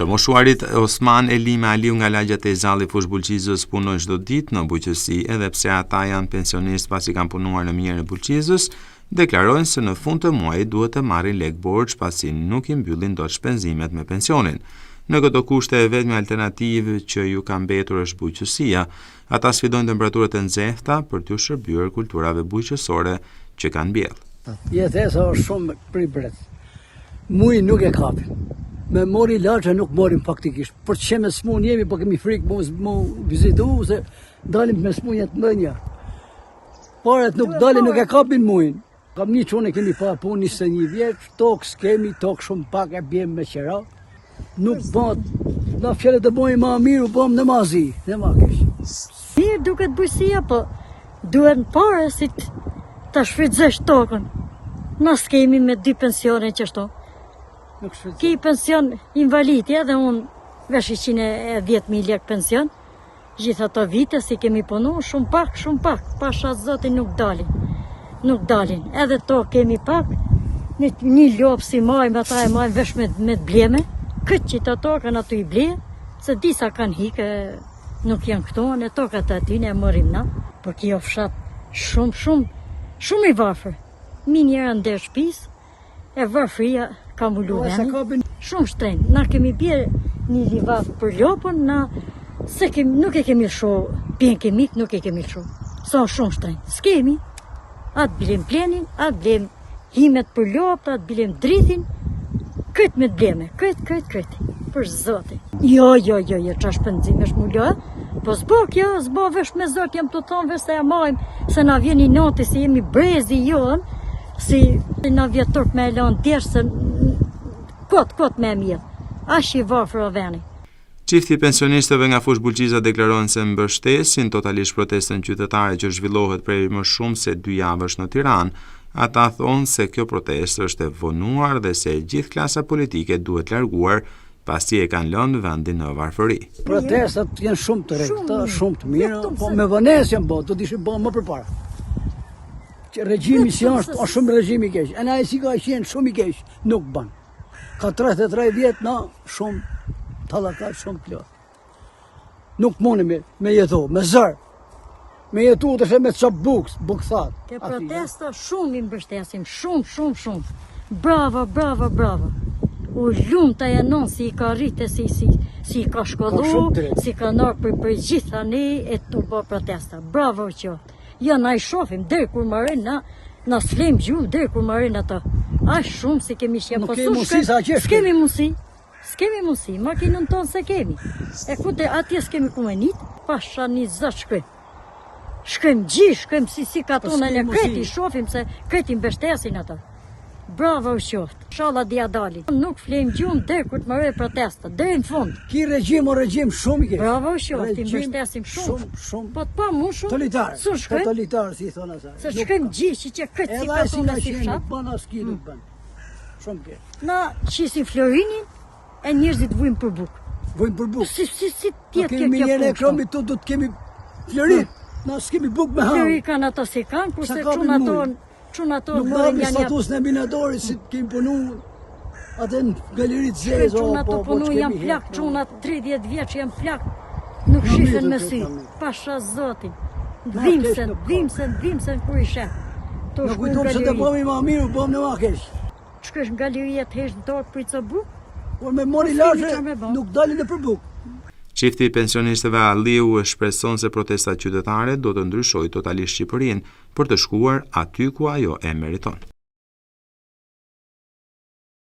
Të moshuarit Osman Elime Aliu nga lagjat e Zalli Fush Bulqizës punojnë çdo ditë në bujqësi, edhe pse ata janë pensionistë pasi kanë punuar në mjerën e Bulqizës, deklarojnë se në fund të muajit duhet të marrin lek borxh pasi nuk i mbyllin dot shpenzimet me pensionin. Në këto kushte vetmi alternativë që ju ka mbetur është bujqësia. Ata sfidojnë temperaturat e nxehta për t'u shërbyer kulturave bujqësore që kanë mbjell. Jetesa është shumë pribret. Muj nuk e kapim. Me mori lagja nuk morim faktikisht. Për që me smun jemi, po kemi frikë mu vizitu, se dalim me smunjet mënja. Paret nuk dalin, nuk e kapin mujin. Kam një qone kemi pa pun 21 vjeç, tokë s'kemi, tokë shumë pak e bjem me qera. Nuk bat, na fjallet e bojmë ma mirë, u bom në mazi, në ma kesh. Mirë duket bujësia, po duhet në pare si të shfrytëzesh tokën. Na s'kemi me 2 pensione qështo. Ki pension invalidi edhe unë vesh 110.000 lek pension. Gjitha të vite si kemi punu, shumë pak, pasha zotin nuk dalin. Nuk dalin, edhe to kemi pak, një lopë si majmë, ata e majmë vesh me të bleme. Këtë që të tokën aty i ble, se disa kanë hikë, nuk janë këto, në tokat aty ne mërim na. Por kjo fshat shumë i varfër. Minjera në der shpis, e varfëria ka mullu veni. Shumë shtrenjë. Na kemi bje një livat për lopën, nuk e kemi lësho, pjen kemik nuk e kemi lësho. Sa shumë shtrenjë. S'kemi. Atë bilim plenin, atë bilim himet për lopë, atë bilim dritin, këtë me të bleme, këtë, për zotin. Jo, qa shpëndzim është mullo, po s'bo kjo, s'bo vesh me zot, jam të thonë vesh se ja majmë, se na vjen i noti, se jemi brezi jonë, si na vjet turp me elan tjesh, se kot me mjetë, ashtë i varfër o veni. Çifti pensionistëve nga Fush Bulqiza deklarojnë se mbështesin totalisht protestën qytetare që zhvillohet prej më shumë se 2 javësh në Tiranë. Ata thonë se kjo protestë është e vonuar dhe se gjithë klasa politike duhet larguar pasi e kanë lënë vendin në varfëri. Protestat janë shumë të rrezikta, shumë të mira, po me vonesë janë bërë, do të ishin bërë më përpara. Që regjimi si është shumë regjimi i keq. E na e si ka qenë shumë i keq, nuk bën. Ka 33 vjet na shumë tallakat shumë plot. Nuk mundi me jetu, me zër. Me jetu të me çop bukthat. Ke protesta shumë i mbështesim, shumë. Bravo. U lumë të janon si i ka rritë, si i ka shkollu, si ka nërë për gjitha ne e të bërë protesta. Bravo që. Ja, na i shofim, dhe kur marin, na s'flem gjuhë, dhe kur marin ato. A shumë si kemi shjem posu, s'kemi musi, makinën tonë se kemi. E kute atje s'kemi kumenit, pasha një zë shkrim si ka tonë e kreti, shofim se kreti mbështesin ato. Bravo u qoftë, shala dhja dali. Nuk flim gjumë dhe kur të mërë protesta, dhe në fund. Ki regjim shumë i kesh. Bravo u qoftë, i mbështesim shumë. Po të pa mu shumë, su shkrim. Totalitar, si i thonë asaj. Se shkrim gjithë që këtë si ka tonë e si fshat. Shumë kesh. Na qisim Florinin, e njerëzit vujmë për bukë. Vujmë për bukë? Si tjetë kjo kemi njërë e kromi të do të kemi Florin. Na s'kemi bukë me hamë. Florin kanë ato se kanë, kurse quna tonë nuk marri status në minatori si kemi punu atë në galerit zezë. Quna to punu jam plak, quna 30 vjeç jam plak. Nuk shifen me sy, pasha zotin. Dhimsen kur i shef. Në kujtum se të bëmi ma miru, bëmë në ma kesh. Shkësh në galeria të hesh në dorë për i co bukë? Por me mori lashe, nuk dalin në për bukë. Çifti pensionistëve Aliu shpreson se protestat qytetare do të ndryshojë totalisht Shqipërinë për të shkuar aty ku ajo e meriton.